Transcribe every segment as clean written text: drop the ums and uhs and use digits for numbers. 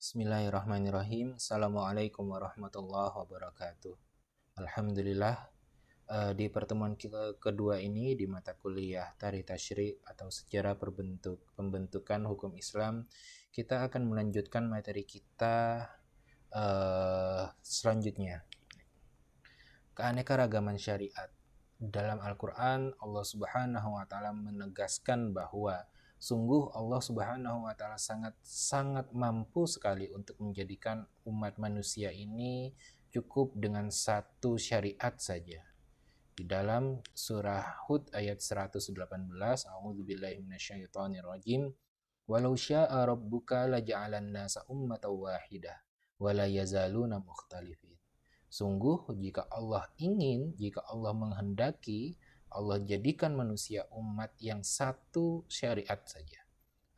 Bismillahirrahmanirrahim. Assalamualaikum warahmatullahi wabarakatuh. Alhamdulillah, di pertemuan kita kedua ini di mata kuliah Tarikh Tasyri' atau Sejarah Pembentukan Hukum Islam, kita akan melanjutkan materi kita selanjutnya. Keanekaragaman syariat. Dalam Al-Quran, Allah Subhanahu wa Ta'ala menegaskan bahwa sungguh Allah Subhanahu wa Ta'ala sangat mampu sekali untuk menjadikan umat manusia ini cukup dengan satu syariat saja. Di dalam surah Hud ayat 118, A'udzubillahi minasyaitonirrajim, walau syaa rabbuka laja'alan nasa ummatan wahidah wa la yazaluna mukhtalifin. Sungguh jika Allah ingin, jika Allah menghendaki, Allah jadikan manusia umat yang satu syariat saja.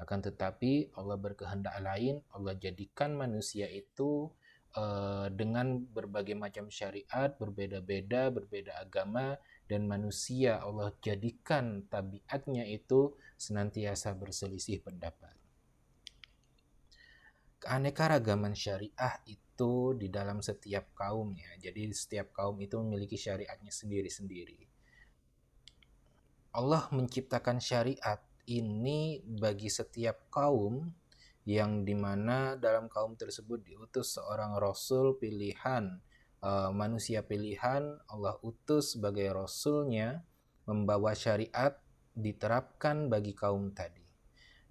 Akan tetapi Allah berkehendak lain, Allah jadikan manusia itu dengan berbagai macam syariat, berbeda-beda, berbeda agama, dan manusia Allah jadikan tabiatnya itu senantiasa berselisih pendapat. Keanekaragaman syariah itu di dalam setiap kaum ya. Jadi setiap kaum itu memiliki syariatnya sendiri-sendiri. Allah menciptakan syariat ini bagi setiap kaum yang dimana dalam kaum tersebut diutus seorang rasul pilihan, manusia pilihan. Allah utus sebagai rasulnya membawa syariat diterapkan bagi kaum tadi.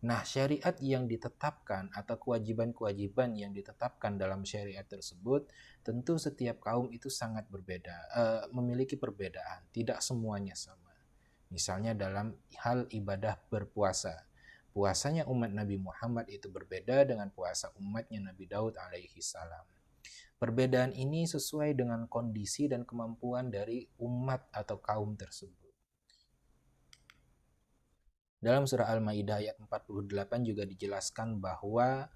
Nah, syariat yang ditetapkan atau kewajiban-kewajiban yang ditetapkan dalam syariat tersebut, tentu setiap kaum itu sangat berbeda, memiliki perbedaan, tidak semuanya sama. Misalnya dalam hal ibadah berpuasa. Puasanya umat Nabi Muhammad itu berbeda dengan puasa umatnya Nabi Daud alaihi salam. Perbedaan ini sesuai dengan kondisi dan kemampuan dari umat atau kaum tersebut. Dalam surah Al-Maidah ayat 48 juga dijelaskan bahwa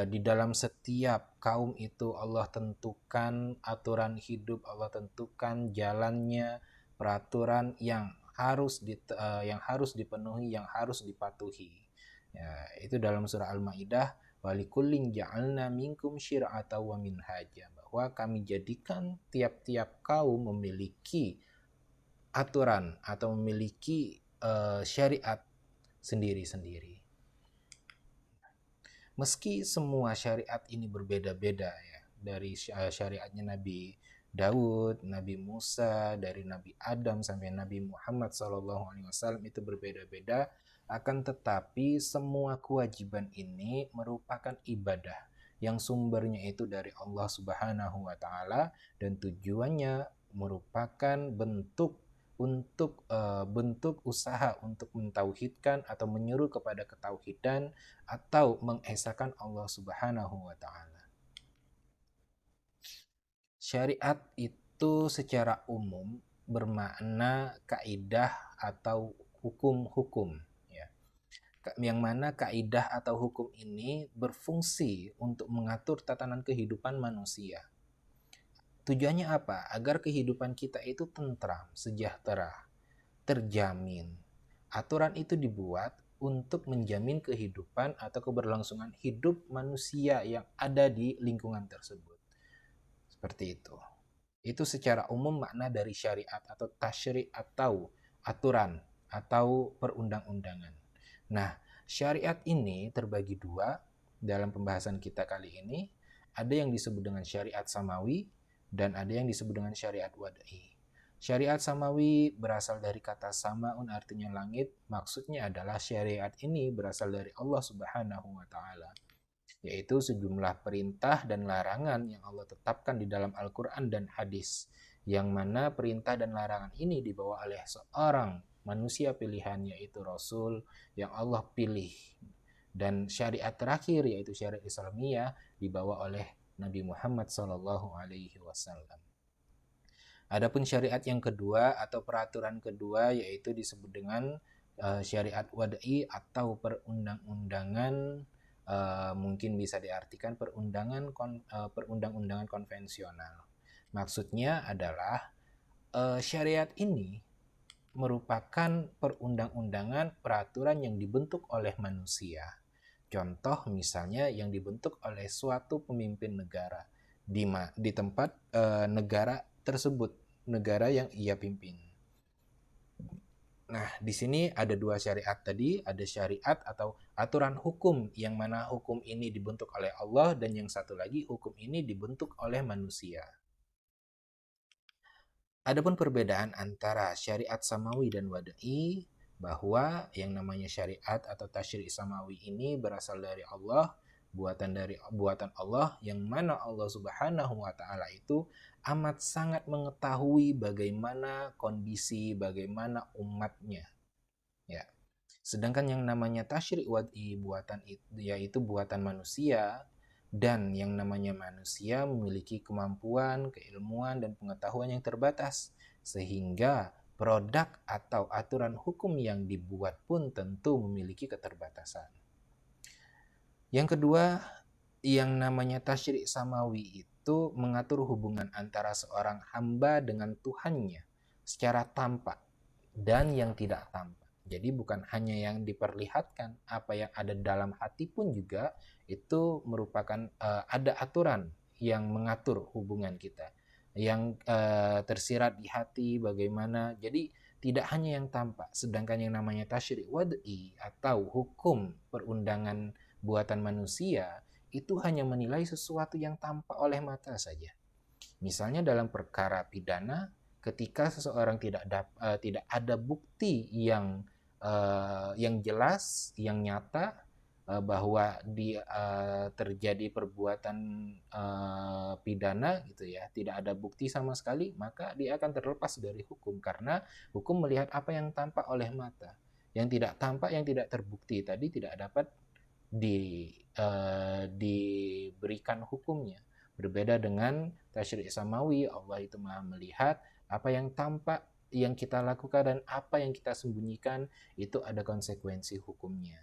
di dalam setiap kaum itu Allah tentukan aturan hidup, Allah tentukan jalannya, peraturan yang harus dipenuhi, yang harus dipatuhi. Ya, itu dalam surah Al-Maidah, walikullin ja'alna minkum syir'ata wa minhaja, bahwa kami jadikan tiap-tiap kaum memiliki aturan atau memiliki syariat sendiri-sendiri. Meski semua syariat ini berbeda-beda ya, dari syariatnya Nabi Daud, Nabi Musa, dari Nabi Adam sampai Nabi Muhammad SAW itu berbeda-beda, akan tetapi semua kewajiban ini merupakan ibadah yang sumbernya itu dari Allah Subhanahu wa Ta'ala dan tujuannya merupakan bentuk usaha untuk mentauhidkan atau menyeru kepada ketauhidan atau mengesahkan Allah Subhanahu wa Ta'ala. Syariat itu secara umum bermakna kaidah atau hukum-hukum ya. Yang mana kaidah atau hukum ini berfungsi untuk mengatur tatanan kehidupan manusia. Tujuannya apa? Agar kehidupan kita itu tentram, sejahtera, terjamin. Aturan itu dibuat untuk menjamin kehidupan atau keberlangsungan hidup manusia yang ada di lingkungan tersebut. Seperti itu. Itu secara umum makna dari syariat atau tasyri' atau aturan atau perundang-undangan. Nah, syariat ini terbagi dua dalam pembahasan kita kali ini. Ada yang disebut dengan syariat samawi dan ada yang disebut dengan syariat wad'i. Syariat samawi berasal dari kata samaun, artinya langit. Maksudnya adalah syariat ini berasal dari Allah Subhanahu wa Ta'ala, yaitu sejumlah perintah dan larangan yang Allah tetapkan di dalam Al-Quran dan hadis, yang mana perintah dan larangan ini dibawa oleh seorang manusia pilihan, yaitu Rasul yang Allah pilih. Dan syariat terakhir yaitu syariat Islamiyah dibawa oleh Nabi Muhammad SAW. Adapun syariat yang kedua atau peraturan kedua yaitu disebut dengan syariat wad'i atau perundang-undangan, mungkin bisa diartikan perundang-undangan konvensional. Maksudnya adalah syariat ini merupakan perundang-undangan peraturan yang dibentuk oleh manusia. Contoh misalnya yang dibentuk oleh suatu pemimpin negara di tempat negara tersebut, negara yang ia pimpin. Nah, di sini ada dua syariat tadi, ada syariat atau aturan hukum yang mana hukum ini dibentuk oleh Allah dan yang satu lagi hukum ini dibentuk oleh manusia. Adapun perbedaan antara syariat samawi dan wada'i, bahwa yang namanya syariat atau tasyri' samawi ini berasal dari Allah, buatan Allah, yang mana Allah Subhanahu wa taala itu amat sangat mengetahui bagaimana kondisi, bagaimana umatnya, ya. Sedangkan yang namanya tasyri' wad'i, yaitu buatan manusia, dan yang namanya manusia memiliki kemampuan, keilmuan, dan pengetahuan yang terbatas, sehingga produk atau aturan hukum yang dibuat pun tentu memiliki keterbatasan. Yang kedua, yang namanya tasyri' samawi itu mengatur hubungan antara seorang hamba dengan Tuhannya secara tampak dan yang tidak tampak. Jadi bukan hanya yang diperlihatkan, apa yang ada dalam hati pun juga itu merupakan ada aturan yang mengatur hubungan kita, yang tersirat di hati bagaimana. Jadi tidak hanya yang tampak, sedangkan yang namanya tasyri' wad'i atau hukum perundangan buatan manusia itu hanya menilai sesuatu yang tampak oleh mata saja. Misalnya dalam perkara pidana, ketika seseorang tidak ada bukti yang jelas, yang nyata bahwa terjadi perbuatan pidana gitu ya, tidak ada bukti sama sekali, maka dia akan terlepas dari hukum karena hukum melihat apa yang tampak oleh mata. Yang tidak tampak, yang tidak terbukti tadi tidak dapat diberikan hukumnya. Berbeda dengan tasyri' samawi, Allah itu maha melihat apa yang tampak yang kita lakukan dan apa yang kita sembunyikan itu ada konsekuensi hukumnya.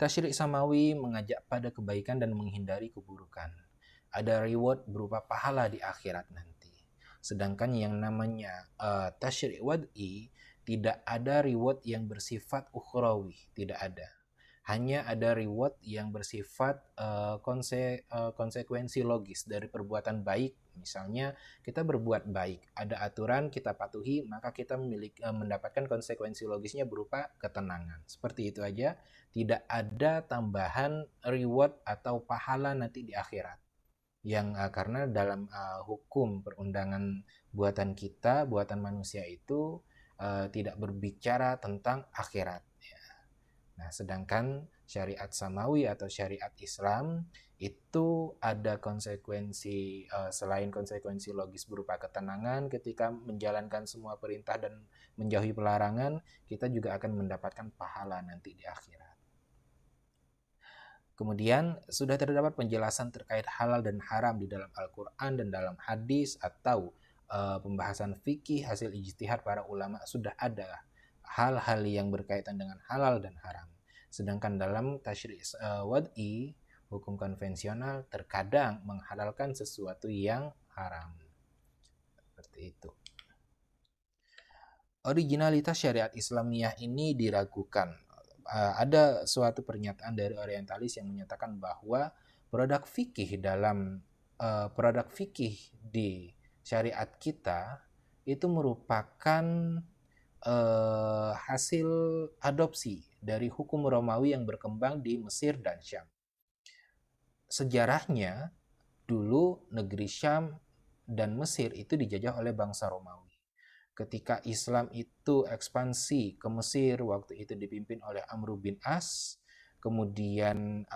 Tasyri' samawi mengajak pada kebaikan dan menghindari keburukan. Ada reward berupa pahala di akhirat nanti. Sedangkan yang namanya tasyri' wad'i tidak ada reward yang bersifat ukhrawi, tidak ada. Hanya ada reward yang bersifat konsekuensi logis dari perbuatan baik. Misalnya kita berbuat baik, ada aturan kita patuhi, maka kita mendapatkan konsekuensi logisnya berupa ketenangan. Seperti itu aja, tidak ada tambahan reward atau pahala nanti di akhirat. Yang karena dalam hukum perundangan buatan kita, buatan manusia itu tidak berbicara tentang akhirat. Nah, sedangkan syariat samawi atau syariat Islam itu ada konsekuensi selain konsekuensi logis berupa ketenangan ketika menjalankan semua perintah dan menjauhi pelarangan, kita juga akan mendapatkan pahala nanti di akhirat. Kemudian sudah terdapat penjelasan terkait halal dan haram di dalam Al-Quran dan dalam hadis atau pembahasan fikih hasil ijtihad para ulama, sudah ada hal-hal yang berkaitan dengan halal dan haram. Sedangkan dalam tasyri' wad'i, hukum konvensional, terkadang menghalalkan sesuatu yang haram. Seperti itu. Originalitas syariat Islamiyah ini diragukan. Ada suatu pernyataan dari orientalis yang menyatakan bahwa produk fikih di syariat kita itu merupakan hasil adopsi dari hukum Romawi yang berkembang di Mesir dan Syam. Sejarahnya, dulu negeri Syam dan Mesir itu dijajah oleh bangsa Romawi. Ketika Islam itu ekspansi ke Mesir, waktu itu dipimpin oleh Amr bin As, kemudian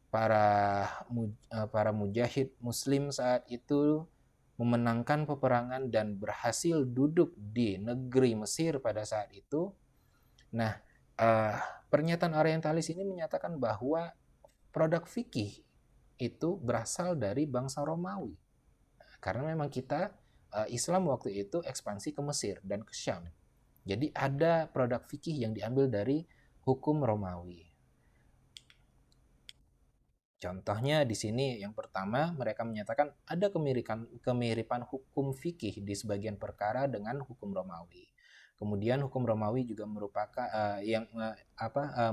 para mujahid Muslim saat itu memenangkan peperangan dan berhasil duduk di negeri Mesir pada saat itu. Nah, pernyataan orientalis ini menyatakan bahwa produk fikih itu berasal dari bangsa Romawi. Karena memang kita Islam waktu itu ekspansi ke Mesir dan ke Syam. Jadi ada produk fikih yang diambil dari hukum Romawi. Contohnya di sini yang pertama mereka menyatakan ada kemiripan hukum fikih di sebagian perkara dengan hukum Romawi. Kemudian hukum Romawi juga merupakan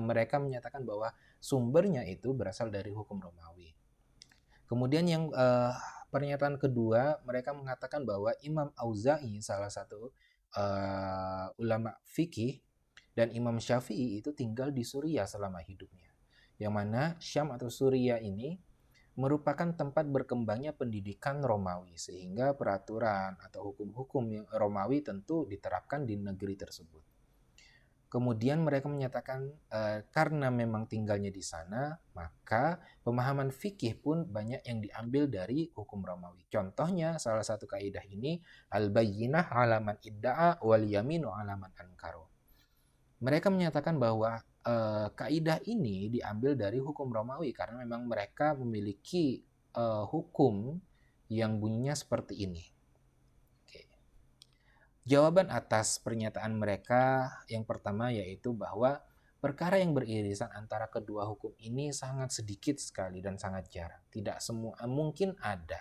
mereka menyatakan bahwa sumbernya itu berasal dari hukum Romawi. Kemudian yang pernyataan kedua, mereka mengatakan bahwa Imam Auza'i, salah satu ulama fikih, dan Imam Syafi'i itu tinggal di Suriah selama hidupnya. Yang mana Syam atau Suriah ini merupakan tempat berkembangnya pendidikan Romawi, sehingga peraturan atau hukum-hukum Romawi tentu diterapkan di negeri tersebut. Kemudian mereka menyatakan karena memang tinggalnya di sana, maka pemahaman fikih pun banyak yang diambil dari hukum Romawi. Contohnya salah satu kaidah ini, al-bayyinah alaman idda'a wal yaminu alaman ankaro. Mereka menyatakan bahwa kaidah ini diambil dari hukum Romawi karena memang mereka memiliki hukum yang bunyinya seperti ini. Jawaban atas pernyataan mereka yang pertama yaitu bahwa perkara yang beririsan antara kedua hukum ini sangat sedikit sekali dan sangat jarang. Tidak semua, mungkin ada,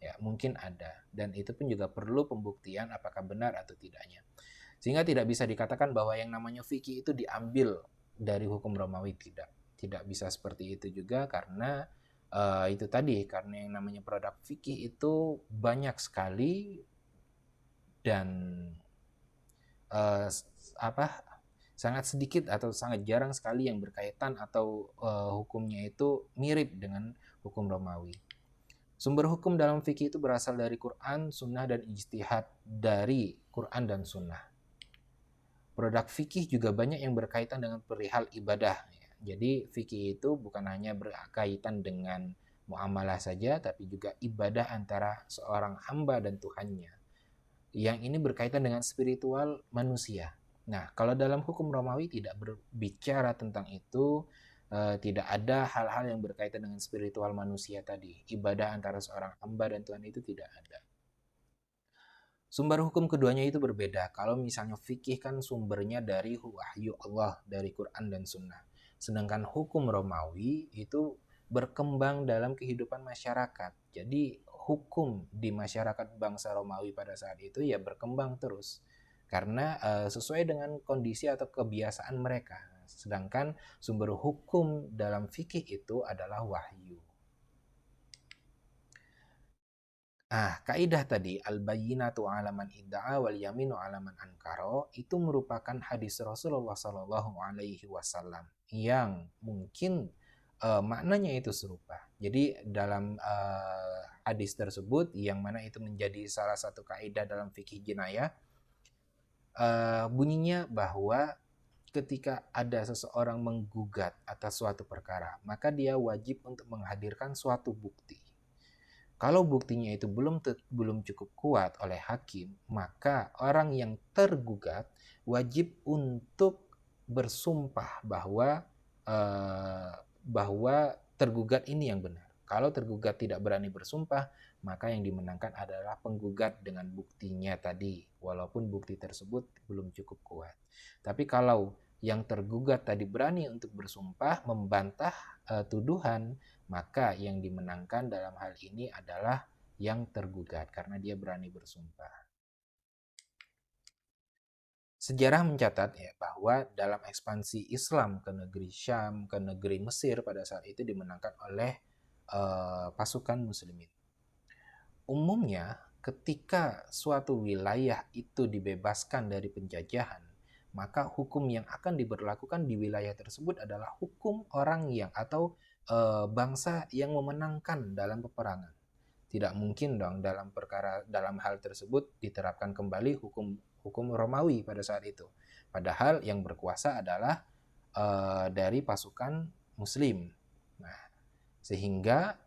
ya mungkin ada, dan itu pun juga perlu pembuktian apakah benar atau tidaknya. Sehingga tidak bisa dikatakan bahwa yang namanya fikih itu diambil dari hukum Romawi, tidak bisa seperti itu juga karena itu tadi, karena yang namanya produk fikih itu banyak sekali dan sangat sedikit atau sangat jarang sekali yang berkaitan atau hukumnya itu mirip dengan hukum Romawi. Sumber hukum dalam fikih itu berasal dari Quran, Sunnah, dan ijtihad dari Quran dan Sunnah. Produk fikih juga banyak yang berkaitan dengan perihal ibadah. Jadi fikih itu bukan hanya berkaitan dengan muamalah saja, tapi juga ibadah antara seorang hamba dan Tuhannya. Yang ini berkaitan dengan spiritual manusia. Nah, kalau dalam hukum Romawi tidak berbicara tentang itu, tidak ada hal-hal yang berkaitan dengan spiritual manusia tadi. Ibadah antara seorang hamba dan Tuhan itu tidak ada. Sumber hukum keduanya itu berbeda. Kalau misalnya fikih kan sumbernya dari wahyu Allah, dari Quran dan Sunnah. Sedangkan hukum Romawi itu berkembang dalam kehidupan masyarakat. Jadi hukum di masyarakat bangsa Romawi pada saat itu ya berkembang terus. Karena sesuai dengan kondisi atau kebiasaan mereka. Sedangkan sumber hukum dalam fikih itu adalah wahyu. Kaidah tadi al-bayyinatu 'alaman idda'a wal yaminu 'alaman ankaro itu merupakan hadis Rasulullah Shallallahu alaihi wasallam yang mungkin maknanya itu serupa. Jadi dalam hadis tersebut yang mana itu menjadi salah satu kaidah dalam fikih jinayah, bunyinya bahwa ketika ada seseorang menggugat atas suatu perkara, maka dia wajib untuk menghadirkan suatu bukti. Kalau buktinya itu belum cukup kuat oleh hakim, maka orang yang tergugat wajib untuk bersumpah bahwa tergugat ini yang benar. Kalau tergugat tidak berani bersumpah, maka yang dimenangkan adalah penggugat dengan buktinya tadi, walaupun bukti tersebut belum cukup kuat. Tapi kalau yang tergugat tadi berani untuk bersumpah membantah tuduhan, maka yang dimenangkan dalam hal ini adalah yang tergugat karena dia berani bersumpah. Sejarah mencatat ya bahwa dalam ekspansi Islam ke negeri Syam, ke negeri Mesir pada saat itu dimenangkan oleh pasukan muslimin. Umumnya ketika suatu wilayah itu dibebaskan dari penjajahan, maka hukum yang akan diberlakukan di wilayah tersebut adalah hukum orang yang atau bangsa yang memenangkan dalam peperangan. Tidak mungkin dong dalam hal tersebut diterapkan kembali hukum Romawi pada saat itu. Padahal yang berkuasa adalah dari pasukan Muslim. Nah, sehingga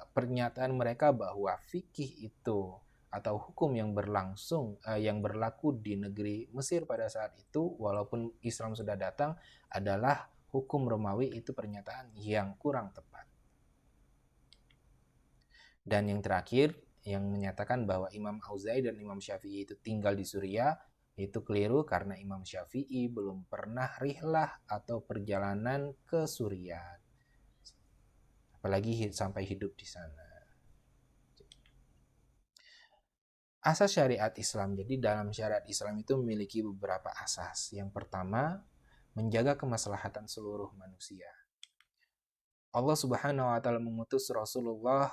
pernyataan mereka bahwa fikih itu atau hukum yang berlaku di negeri Mesir pada saat itu, walaupun Islam sudah datang, adalah hukum Romawi, itu pernyataan yang kurang tepat. Dan yang terakhir, yang menyatakan bahwa Imam Auza'i dan Imam Syafi'i itu tinggal di Suriah, itu keliru karena Imam Syafi'i belum pernah rihlah atau perjalanan ke Suriah, apalagi sampai hidup di sana. Asas syariat Islam. Jadi dalam syariat Islam itu memiliki beberapa asas. Yang pertama, menjaga kemaslahatan seluruh manusia. Allah Subhanahu wa taala mengutus Rasulullah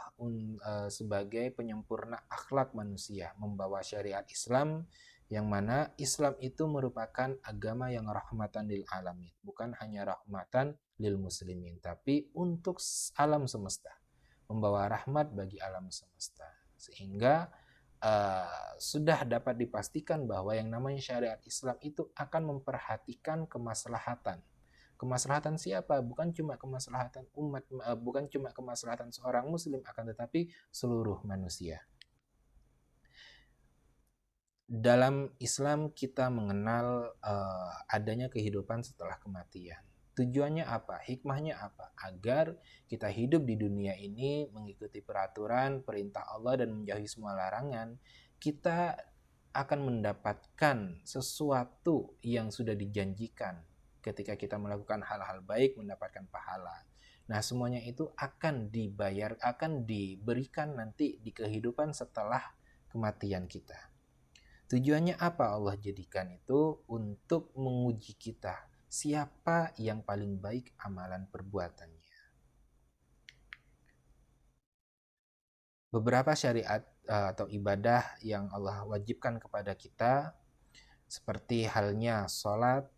sebagai penyempurna akhlak manusia, membawa syariat Islam yang mana Islam itu merupakan agama yang rahmatan lil alamin, bukan hanya rahmatan lil muslimin, tapi untuk alam semesta, membawa rahmat bagi alam semesta. Sehingga sudah dapat dipastikan bahwa yang namanya syariat Islam itu akan memperhatikan kemaslahatan. Kemaslahatan siapa? Bukan cuma kemaslahatan umat, bukan cuma kemaslahatan seorang muslim, akan tetapi seluruh manusia. Dalam Islam kita mengenal adanya kehidupan setelah kematian. Tujuannya apa? Hikmahnya apa? Agar kita hidup di dunia ini mengikuti peraturan, perintah Allah dan menjauhi semua larangan, kita akan mendapatkan sesuatu yang sudah dijanjikan ketika kita melakukan hal-hal baik, mendapatkan pahala. Nah, semuanya itu akan dibayar, akan diberikan nanti di kehidupan setelah kematian kita. Tujuannya apa Allah jadikan itu? Untuk menguji kita. Siapa yang paling baik amalan perbuatannya. Beberapa syariat atau ibadah yang Allah wajibkan kepada kita, seperti halnya sholat,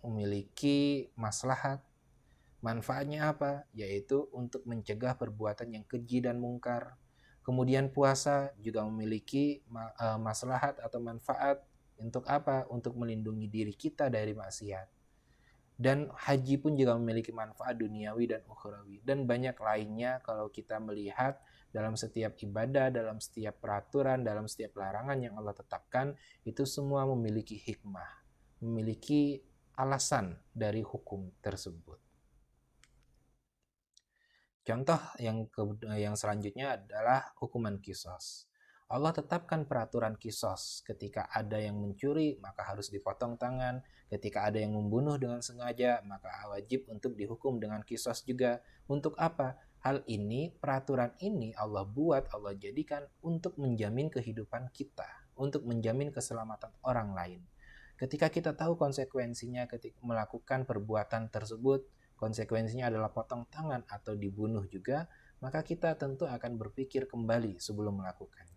memiliki maslahat. Manfaatnya apa? Yaitu untuk mencegah perbuatan yang keji dan mungkar. Kemudian puasa juga memiliki maslahat atau manfaat. Untuk apa? Untuk melindungi diri kita dari maksiat. Dan haji pun juga memiliki manfaat duniawi dan ukhrawi. Dan banyak lainnya kalau kita melihat dalam setiap ibadah, dalam setiap peraturan, dalam setiap larangan yang Allah tetapkan, itu semua memiliki hikmah, memiliki alasan dari hukum tersebut. Contoh yang selanjutnya adalah hukuman qisas. Allah tetapkan peraturan qisas. Ketika ada yang mencuri, maka harus dipotong tangan. Ketika ada yang membunuh dengan sengaja, maka wajib untuk dihukum dengan qisas juga. Untuk apa? Hal ini, peraturan ini Allah buat, Allah jadikan untuk menjamin kehidupan kita, untuk menjamin keselamatan orang lain. Ketika kita tahu konsekuensinya ketika melakukan perbuatan tersebut, konsekuensinya adalah potong tangan atau dibunuh juga, maka kita tentu akan berpikir kembali sebelum melakukannya.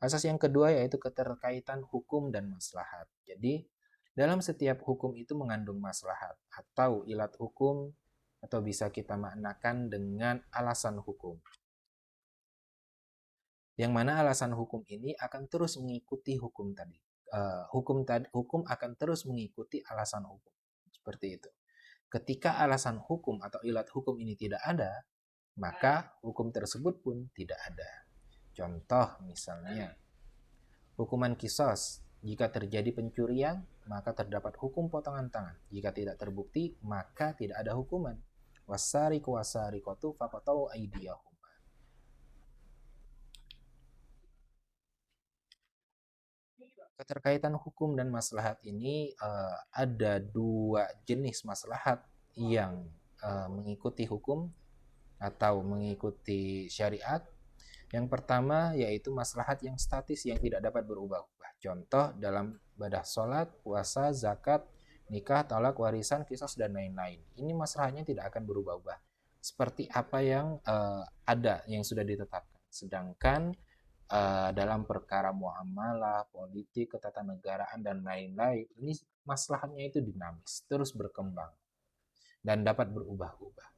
Asas yang kedua yaitu keterkaitan hukum dan maslahat. Jadi, dalam setiap hukum itu mengandung maslahat atau ilat hukum, atau bisa kita maknakan dengan alasan hukum. Yang mana alasan hukum ini akan terus mengikuti hukum tadi. Hukum akan terus mengikuti alasan hukum. Seperti itu. Ketika alasan hukum atau ilat hukum ini tidak ada, maka hukum tersebut pun tidak ada. Contoh misalnya, hukuman qisas. Jika terjadi pencurian, maka terdapat hukum potongan tangan. Jika tidak terbukti, maka tidak ada hukuman. Wasariqu wasariqatu faqta'u aydiyahum. Keterkaitan hukum dan maslahat ini ada dua jenis maslahat yang mengikuti hukum atau mengikuti syariat. Yang pertama yaitu maslahat yang statis yang tidak dapat berubah-ubah. Contoh dalam ibadah sholat, puasa, zakat, nikah, talak, warisan, qisas, dan lain-lain. Ini maslahatnya tidak akan berubah-ubah. Seperti apa yang ada, yang sudah ditetapkan. Sedangkan dalam perkara muamalah, politik, ketatanegaraan, dan lain-lain, ini maslahatnya itu dinamis, terus berkembang, dan dapat berubah-ubah.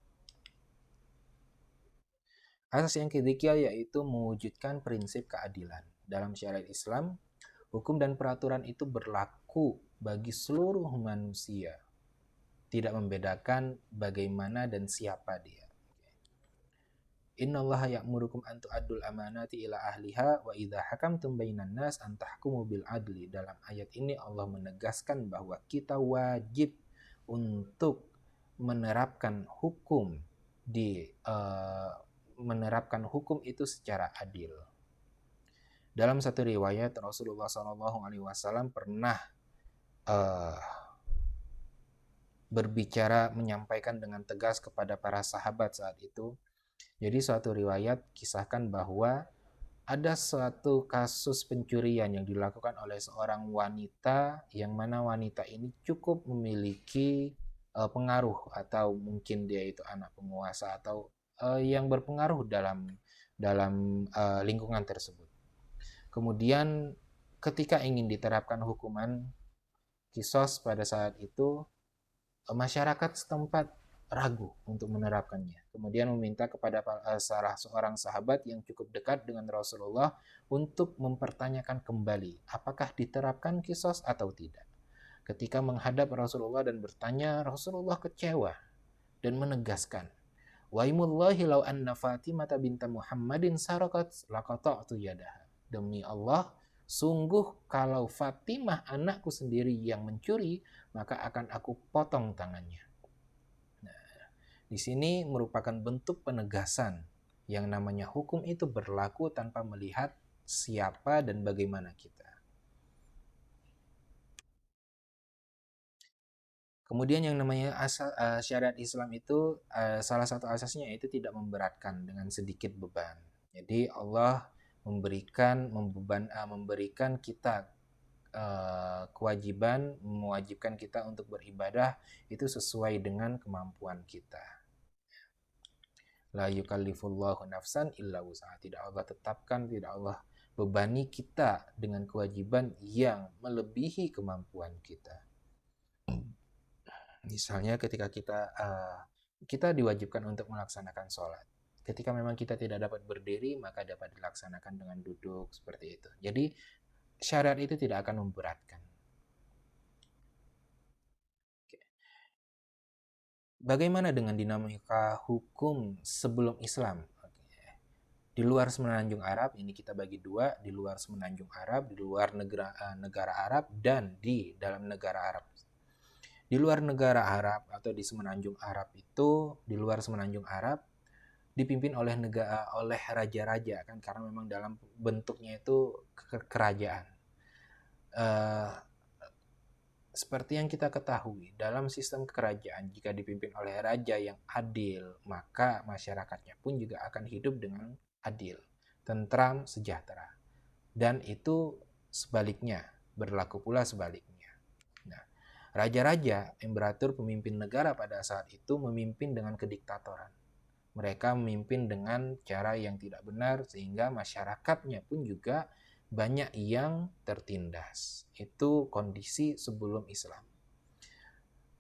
Asas yang ketiga yaitu mewujudkan prinsip keadilan. Dalam syariat Islam, hukum dan peraturan itu berlaku bagi seluruh manusia, tidak membedakan bagaimana dan siapa dia. Innallaha ya'murukum an tu'addul amanati ila ahliha wa idza hakamtum bainan nas an tahkumu bil adli. Dalam ayat ini Allah menegaskan bahwa kita wajib untuk menerapkan hukum menerapkan hukum itu secara adil. Dalam satu riwayat Rasulullah SAW pernah berbicara, menyampaikan dengan tegas kepada para sahabat saat itu. Jadi suatu riwayat kisahkan bahwa ada suatu kasus pencurian yang dilakukan oleh seorang wanita, yang mana wanita ini cukup memiliki pengaruh, atau mungkin dia itu anak penguasa, atau yang berpengaruh dalam lingkungan tersebut. Kemudian ketika ingin diterapkan hukuman kisos pada saat itu, masyarakat setempat ragu untuk menerapkannya. Kemudian meminta kepada salah seorang sahabat yang cukup dekat dengan Rasulullah untuk mempertanyakan kembali apakah diterapkan kisos atau tidak. Ketika menghadap Rasulullah dan bertanya, Rasulullah kecewa dan menegaskan, "Waimullahi law anna Fatimah binta Muhammadin sarakat laqata'tu yadaha." Demi Allah, sungguh kalau Fatimah anakku sendiri yang mencuri, maka akan aku potong tangannya. Nah, di sini merupakan bentuk penegasan yang namanya hukum itu berlaku tanpa melihat siapa dan bagaimana kita. Kemudian yang namanya syariat Islam itu salah satu asasnya itu tidak memberatkan dengan sedikit beban. Jadi Allah memberikan kita kewajiban, mewajibkan kita untuk beribadah itu sesuai dengan kemampuan kita. La yukallifullahu nafsan illa wus'aha. Tidak Allah tetapkan, tidak Allah bebani kita dengan kewajiban yang melebihi kemampuan kita. Misalnya ketika kita diwajibkan untuk melaksanakan sholat. Ketika memang kita tidak dapat berdiri, maka dapat dilaksanakan dengan duduk seperti itu. Jadi syariat itu tidak akan memberatkan. Bagaimana dengan dinamika hukum sebelum Islam? Di luar Semenanjung Arab, ini kita bagi dua, di luar Semenanjung Arab, di luar negara Arab, dan di dalam negara Arab. Di luar negara Arab atau di Semenanjung Arab itu, di luar Semenanjung Arab dipimpin oleh raja-raja kan, karena memang dalam bentuknya itu kerajaan. Seperti yang kita ketahui, dalam sistem kerajaan jika dipimpin oleh raja yang adil, maka masyarakatnya pun juga akan hidup dengan adil, tentram, sejahtera. Dan itu sebaliknya, berlaku pula sebaliknya. Nah, raja-raja, imperator, pemimpin negara pada saat itu memimpin dengan kediktatoran. Mereka memimpin dengan cara yang tidak benar sehingga masyarakatnya pun juga banyak yang tertindas. Itu kondisi sebelum Islam.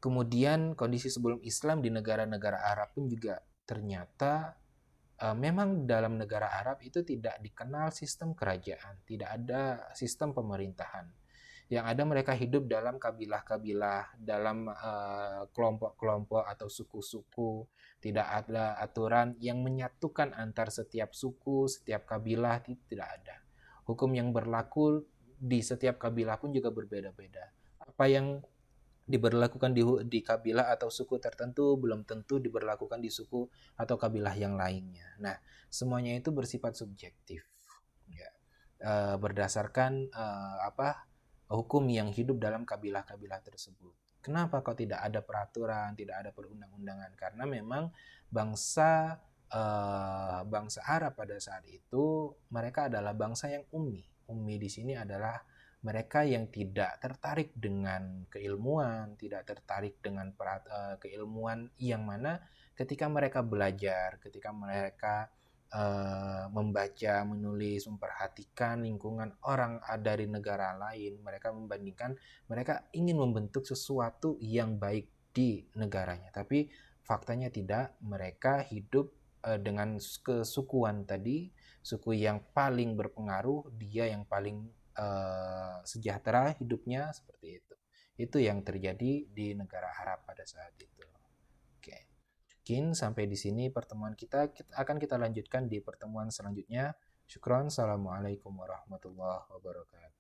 Kemudian kondisi sebelum Islam di negara-negara Arab pun juga ternyata memang dalam negara Arab itu tidak dikenal sistem kerajaan, tidak ada sistem pemerintahan. Yang ada mereka hidup dalam kabilah-kabilah, dalam kelompok-kelompok atau suku-suku. Tidak ada aturan yang menyatukan antar setiap suku, setiap kabilah, tidak ada. Hukum yang berlaku di setiap kabilah pun juga berbeda-beda. Apa yang diberlakukan di kabilah atau suku tertentu belum tentu diberlakukan di suku atau kabilah yang lainnya. Nah, semuanya itu bersifat subjektif, ya. Berdasarkan hukum yang hidup dalam kabilah-kabilah tersebut. Kenapa kok tidak ada peraturan, tidak ada perundang-undangan? Karena memang bangsa Arab pada saat itu mereka adalah bangsa yang ummi. Ummi di sini adalah mereka yang tidak tertarik dengan keilmuan, tidak tertarik dengan keilmuan yang mana ketika mereka belajar, ketika mereka membaca, menulis, memperhatikan lingkungan orang dari negara lain, mereka membandingkan, mereka ingin membentuk sesuatu yang baik di negaranya. Tapi faktanya tidak, mereka hidup dengan kesukuan tadi, suku yang paling berpengaruh, dia yang paling sejahtera hidupnya, seperti itu. Itu yang terjadi di negara Arab pada saat itu. Oke. Mungkin sampai di sini pertemuan kita akan kita lanjutkan di pertemuan selanjutnya. Syukron. Assalamualaikum warahmatullahi wabarakatuh.